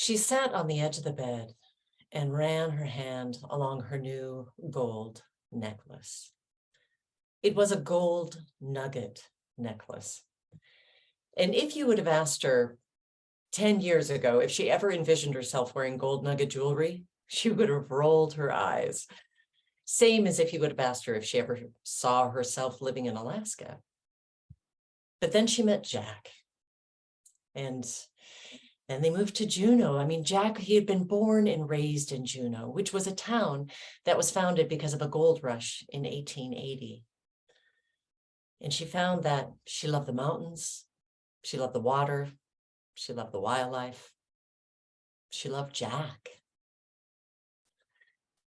She sat on the edge of the bed and ran her hand along her new gold necklace. It was a gold nugget necklace. And if you would have asked her 10 years ago if she ever envisioned herself wearing gold nugget jewelry, she would have rolled her eyes. Same as if you would have asked her if she ever saw herself living in Alaska. But then she met Jack. And then they moved to Juneau. I mean, Jack, he had been born and raised in Juneau, which was a town that was founded because of a gold rush in 1880. And she found that she loved the mountains, she loved the water, she loved the wildlife, she loved Jack.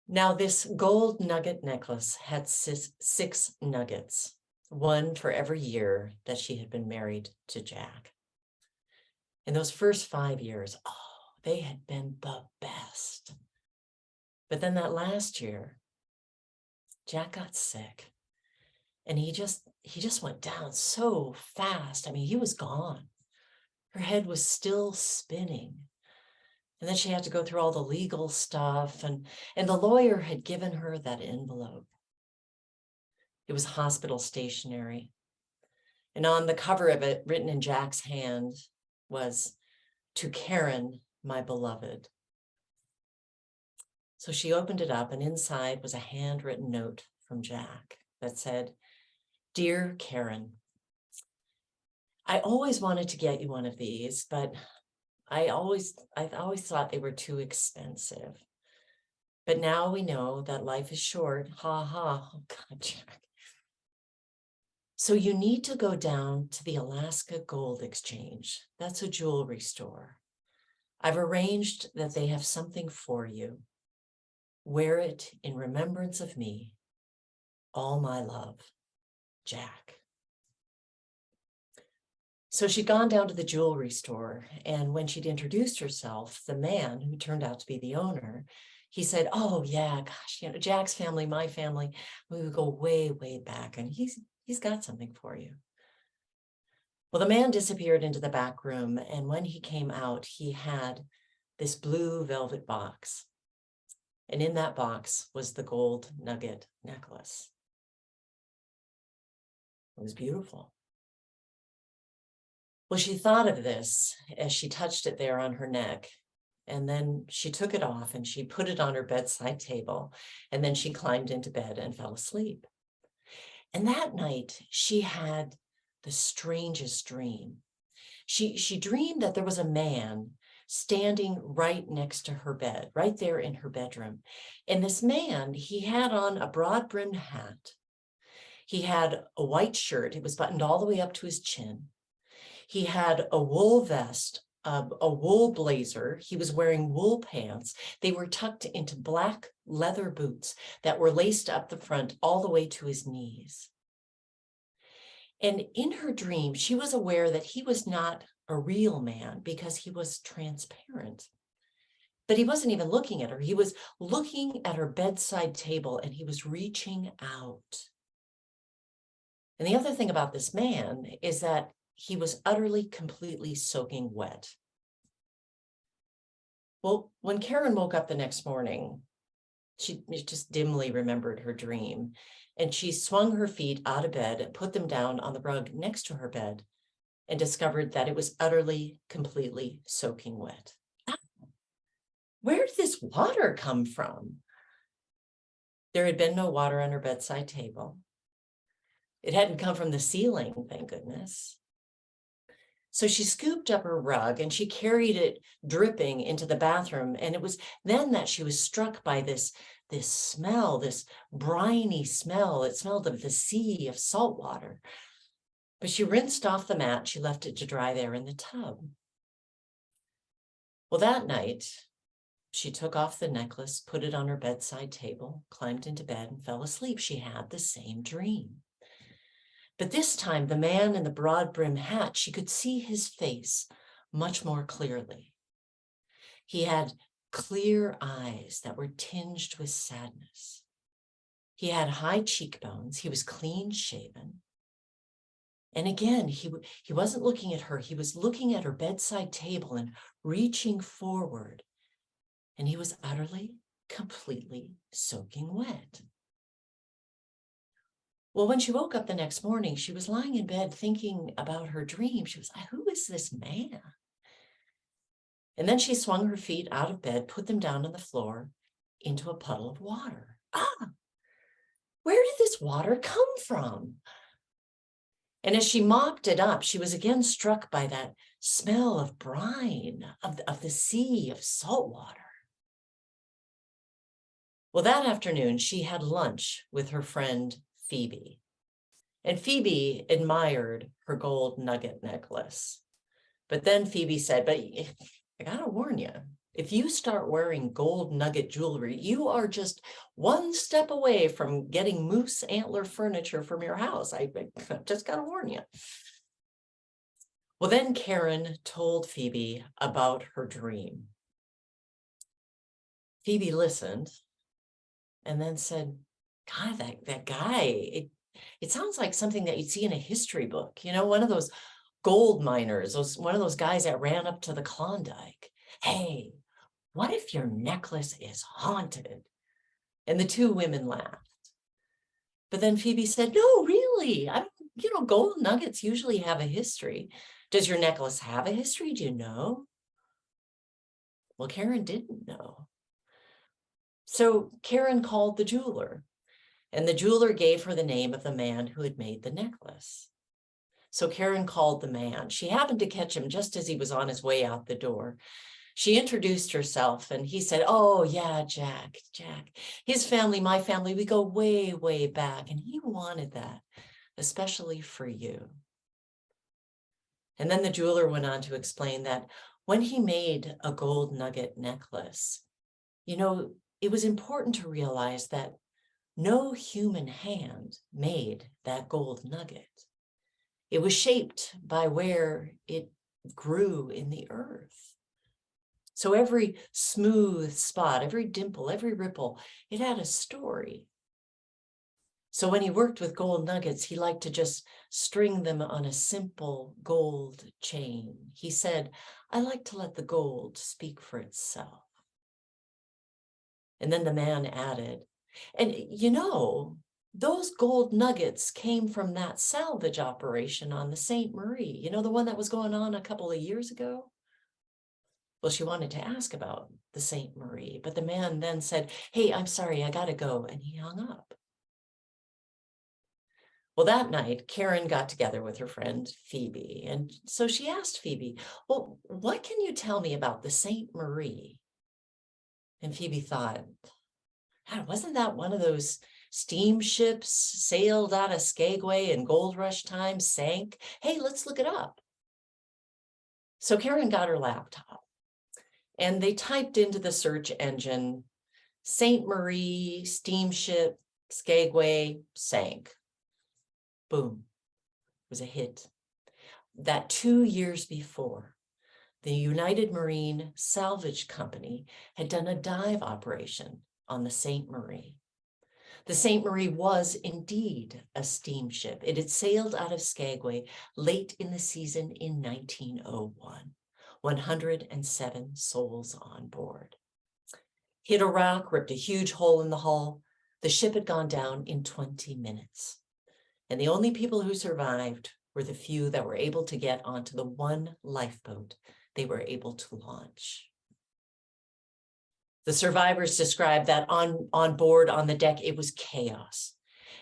Now, this gold nugget necklace had six nuggets, one for every year that she had been married to Jack. In those first 5 years, they had been the best. But then that last year, Jack got sick, and he just went down so fast. I mean, he was gone. Her head was still spinning. And then she had to go through all the legal stuff, and the lawyer had given her that envelope. It was hospital stationery. And on the cover of it, written in Jack's hand, was, "To Karen, my beloved." So she opened it up, and inside was a handwritten note from Jack that said, "Dear Karen, I always wanted to get you one of these, but I always thought they were too expensive. But now we know that life is short. Ha ha." Oh God, Jack. "So you need to go down to the Alaska Gold Exchange. That's a jewelry store. I've arranged that they have something for you. Wear it in remembrance of me. All my love, Jack." So she'd gone down to the jewelry store, and when she'd introduced herself, the man who turned out to be the owner, he said, "Oh yeah, gosh, Jack's family, my family, we would go way, way back, and he's got something for you." Well, the man disappeared into the back room, and when he came out, he had this blue velvet box. And in that box was the gold nugget necklace. It was beautiful. Well, she thought of this as she touched it there on her neck, and then she took it off and she put it on her bedside table, and then she climbed into bed and fell asleep. And that night she had the strangest dream. She dreamed that there was a man standing right next to her bed, right there in her bedroom. And this man, he had on a broad-brimmed hat. He had a white shirt. It was buttoned all the way up to his chin. He had a wool vest, a wool blazer. He was wearing wool pants. They were tucked into black leather boots that were laced up the front all the way to his knees. And in her dream, she was aware that he was not a real man because he was transparent. But he wasn't even looking at her. He was looking at her bedside table, and he was reaching out. And the other thing about this man is that he was utterly, completely soaking wet. Well, when Karen woke up the next morning, she just dimly remembered her dream, and she swung her feet out of bed and put them down on the rug next to her bed and discovered that it was utterly, completely soaking wet. Where did this water come from? There had been no water on her bedside table. It hadn't come from the ceiling, thank goodness. So she scooped up her rug and she carried it dripping into the bathroom. And it was then that she was struck by this smell, this briny smell. It smelled of the sea, of salt water. But she rinsed off the mat. She left it to dry there in the tub. Well, that night, she took off the necklace, put it on her bedside table, climbed into bed, and fell asleep. She had the same dream. But this time, the man in the broad-brimmed hat, she could see his face much more clearly. He had clear eyes that were tinged with sadness. He had high cheekbones. He was clean-shaven. And again, he wasn't looking at her. He was looking at her bedside table and reaching forward. And he was utterly, completely soaking wet. Well, when she woke up the next morning, she was lying in bed thinking about her dream. She was like, who is this man? And then she swung her feet out of bed, put them down on the floor into a puddle of water. Ah, where did this water come from? And as she mopped it up, she was again struck by that smell of brine, of the sea, of salt water. Well, that afternoon, she had lunch with her friend Phoebe. And Phoebe admired her gold nugget necklace. But then Phoebe said, but I gotta warn you, if you start wearing gold nugget jewelry, you are just one step away from getting moose antler furniture from your house. I just gotta warn you. Well, then Karen told Phoebe about her dream. Phoebe listened and then said, God, that guy, it sounds like something that you'd see in a history book, you know, one of those gold miners, one of those guys that ran up to the Klondike. Hey, what if your necklace is haunted? And the two women laughed. But then Phoebe said, no, really, gold nuggets usually have a history. Does your necklace have a history? Do you know? Well, Karen didn't know. So Karen called the jeweler, and the jeweler gave her the name of the man who had made the necklace. So Karen called the man. She happened to catch him just as he was on his way out the door. She introduced herself and he said, oh yeah, Jack. His family, my family, we go way, way back. And he wanted that, especially for you. And then the jeweler went on to explain that when he made a gold nugget necklace, it was important to realize that no human hand made that gold nugget. It was shaped by where it grew in the earth. So every smooth spot, every dimple, every ripple, it had a story. So when he worked with gold nuggets, he liked to just string them on a simple gold chain. He said, I like to let the gold speak for itself. And then the man added, and those gold nuggets came from that salvage operation on the St. Marie, the one that was going on a couple of years ago. Well, she wanted to ask about the St. Marie, but the man then said, hey, I'm sorry, I gotta go. And he hung up. Well, that night, Karen got together with her friend Phoebe. And so she asked Phoebe, well, what can you tell me about the St. Marie? And Phoebe thought, God, wasn't that one of those steamships sailed out of Skagway in gold rush time, sank? Hey, let's look it up. So Karen got her laptop and they typed into the search engine, St. Marie, steamship, Skagway, sank. Boom, it was a hit. That 2 years before, the United Marine Salvage Company had done a dive operation on the St. Marie. The St. Marie was indeed a steamship. It had sailed out of Skagway late in the season in 1901, 107 souls on board. Hit a rock, ripped a huge hole in the hull. The ship had gone down in 20 minutes. And the only people who survived were the few that were able to get onto the one lifeboat they were able to launch. The survivors described that on board, on the deck, it was chaos,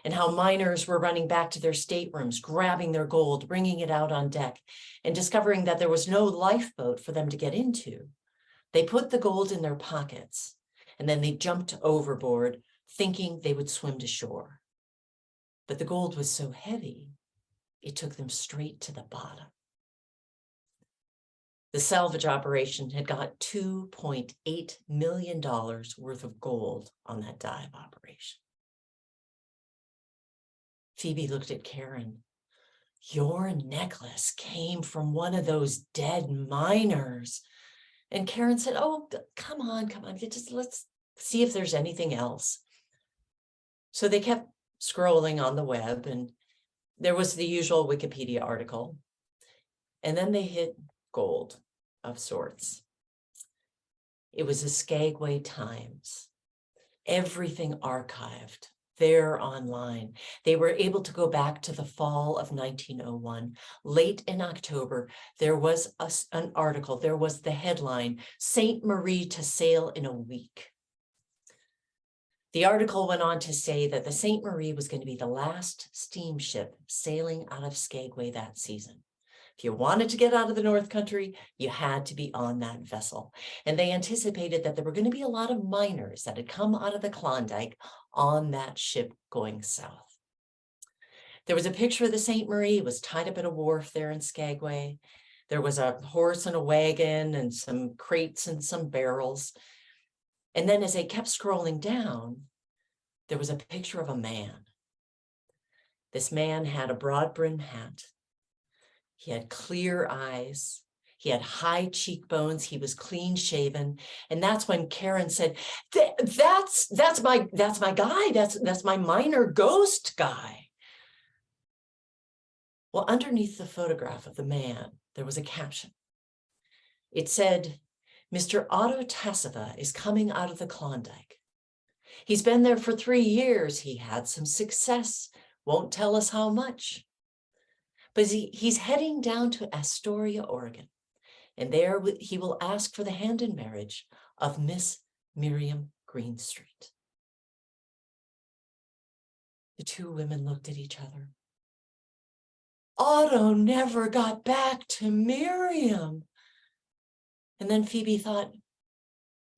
and how miners were running back to their staterooms, grabbing their gold, bringing it out on deck, and discovering that there was no lifeboat for them to get into. They put the gold in their pockets, and then they jumped overboard, thinking they would swim to shore. But the gold was so heavy, it took them straight to the bottom. The salvage operation had got $2.8 million worth of gold on that dive operation. Phoebe looked at Karen. Your necklace came from one of those dead miners. And Karen said, oh, come on. Let's see if there's anything else. So they kept scrolling on the web, and there was the usual Wikipedia article, and then they hit gold of sorts. It was the Skagway Times, everything archived there online. They were able to go back to the fall of 1901. Late in October, there was an article, there was the headline, Saint Marie to sail in a week. The article went on to say that the Saint Marie was going to be the last steamship sailing out of Skagway that season. If you wanted to get out of the North Country, you had to be on that vessel. And they anticipated that there were going to be a lot of miners that had come out of the Klondike on that ship going south. There was a picture of the Saint Marie. It was tied up at a wharf there in Skagway. There was a horse and a wagon and some crates and some barrels. And then as they kept scrolling down, there was a picture of a man. This man had a broad-brimmed hat. He had clear eyes. He had high cheekbones. He was clean shaven. And that's when Karen said, that's my guy. That's my miner ghost guy. Well, underneath the photograph of the man, there was a caption. It said, Mr. Otto Tasseva is coming out of the Klondike. He's been there for 3 years. He had some success. Won't tell us how much. But he's heading down to Astoria, Oregon, and there he will ask for the hand in marriage of Miss Miriam Greenstreet. The two women looked at each other. Otto never got back to Miriam. And then Phoebe thought,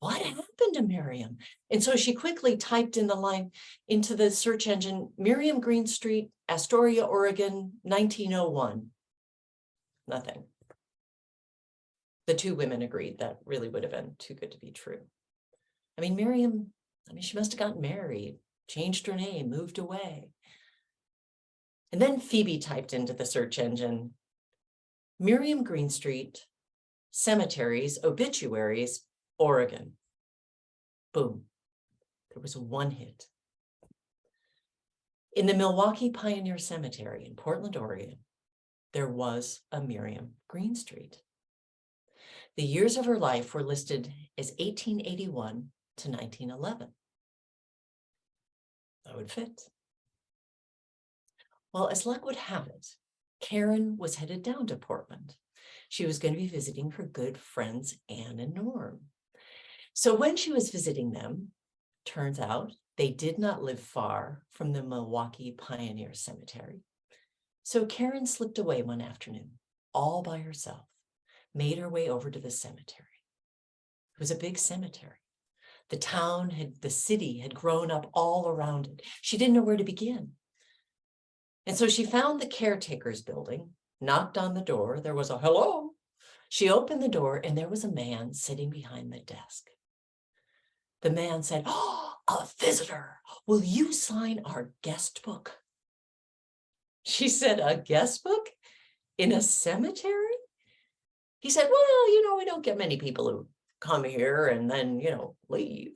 what happened to Miriam? And so she quickly typed in the line into the search engine, Miriam Greenstreet, Astoria, Oregon, 1901. Nothing. The two women agreed that really would have been too good to be true. I mean, Miriam, she must have gotten married, changed her name, moved away. And then Phoebe typed into the search engine, Miriam Greenstreet, cemeteries, obituaries, Oregon. Boom. There was one hit. In the Milwaukee Pioneer Cemetery in Portland, Oregon, there was a Miriam Greenstreet. The years of her life were listed as 1881 to 1911. That would fit. Well, as luck would have it, Karen was headed down to Portland. She was going to be visiting her good friends, Anne and Norm. So when she was visiting them, turns out they did not live far from the Milwaukee Pioneer Cemetery. So Karen slipped away one afternoon, all by herself, made her way over to the cemetery. It was a big cemetery. The city had grown up all around it. She didn't know where to begin. And so she found the caretaker's building, knocked on the door. There was a hello. She opened the door and there was a man sitting behind the desk. The man said, oh, a visitor. Will you sign our guest book? She said, a guest book in a cemetery? He said, well, we don't get many people who come here and then, leave.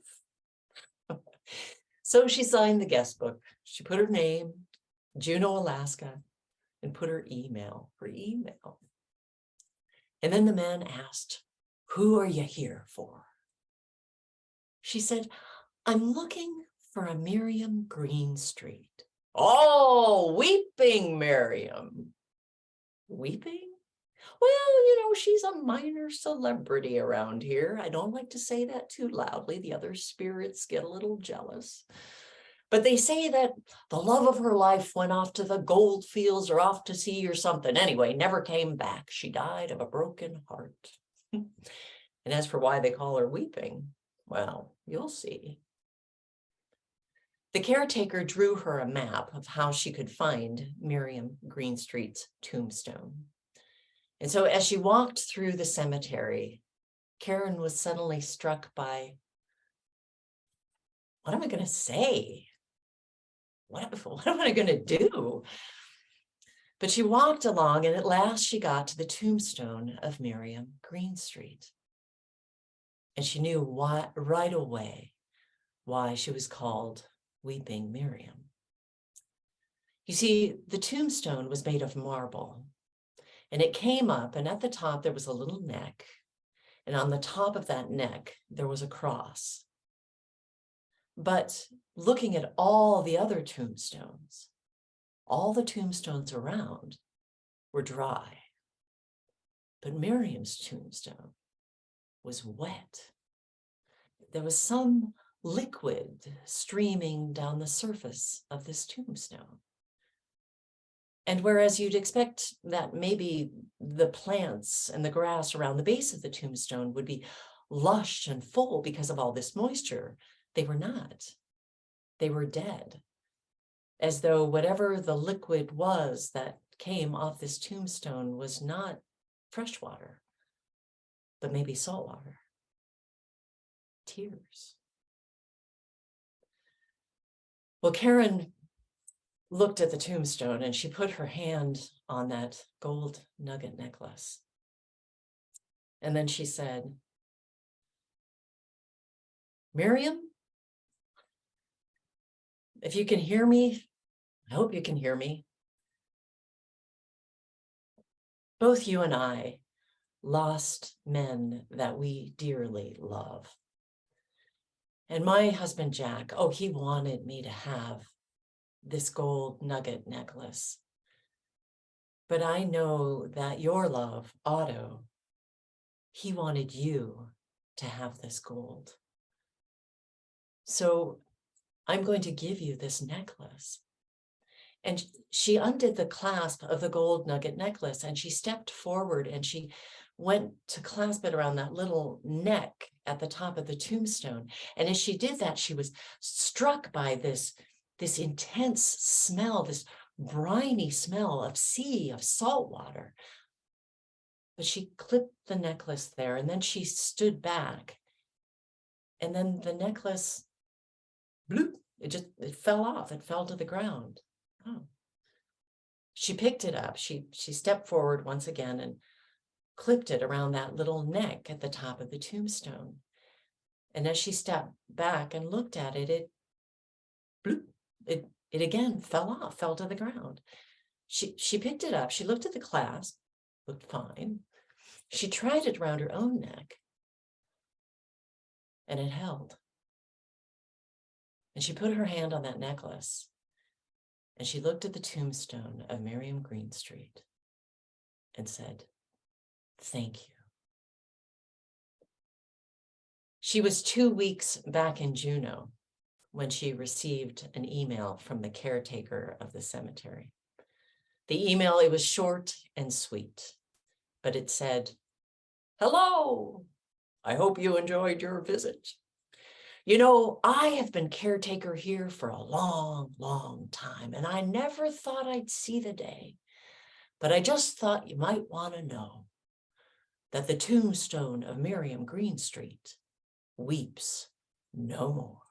So she signed the guest book. She put her name, Juneau, Alaska, and put her email. And then the man asked, who are you here for? She said, I'm looking for a Miriam Greenstreet. Oh, weeping Miriam. Weeping? Well, she's a minor celebrity around here. I don't like to say that too loudly. The other spirits get a little jealous. But they say that the love of her life went off to the gold fields or off to sea or something. Anyway, never came back. She died of a broken heart. And as for why they call her weeping, well, you'll see. The caretaker drew her a map of how she could find Miriam Greenstreet's tombstone. And so as she walked through the cemetery, Karen was suddenly struck by, what am I going to say? What am I going to do? But she walked along and at last she got to the tombstone of Miriam Greenstreet. And she knew right away why she was called Weeping Miriam. You see, the tombstone was made of marble, and it came up, and at the top there was a little neck, and on the top of that neck there was a cross. But looking at all the other tombstones, all the tombstones around were dry. But Miriam's tombstone was wet. There was some liquid streaming down the surface of this tombstone. And whereas you'd expect that maybe the plants and the grass around the base of the tombstone would be lush and full because of all this moisture, they were not. They were dead, as though whatever the liquid was that came off this tombstone was not fresh water, but maybe salt water. Tears. Well, Karen looked at the tombstone and she put her hand on that gold nugget necklace. And then she said, Miriam, if you can hear me, I hope you can hear me. Both you and I lost men that we dearly love. And my husband, Jack, oh, he wanted me to have this gold nugget necklace. But I know that your love, Otto, he wanted you to have this gold. So I'm going to give you this necklace. And she undid the clasp of the gold nugget necklace and she stepped forward and she went to clasp it around that little neck at the top of the tombstone. And as she did that, she was struck by this intense smell, this briny smell of sea, of salt water. But she clipped the necklace there and then she stood back. And then the necklace, bloop, it fell off, it fell to the ground. Oh. She picked it up, she stepped forward once again and clipped it around that little neck at the top of the tombstone. And as she stepped back and looked at it, it again fell off, fell to the ground. She picked it up, she looked at the clasp, looked fine. She tried it around her own neck, and it held. And she put her hand on that necklace, and she looked at the tombstone of Miriam Greenstreet and said, "Thank you." She was 2 weeks back in Juneau when she received an email from the caretaker of the cemetery. The email, it was short and sweet, but it said, "Hello, I hope you enjoyed your visit. You know, I have been caretaker here for a long, long time, and I never thought I'd see the day, but I just thought you might want to know that the tombstone of Miriam Greenstreet weeps no more."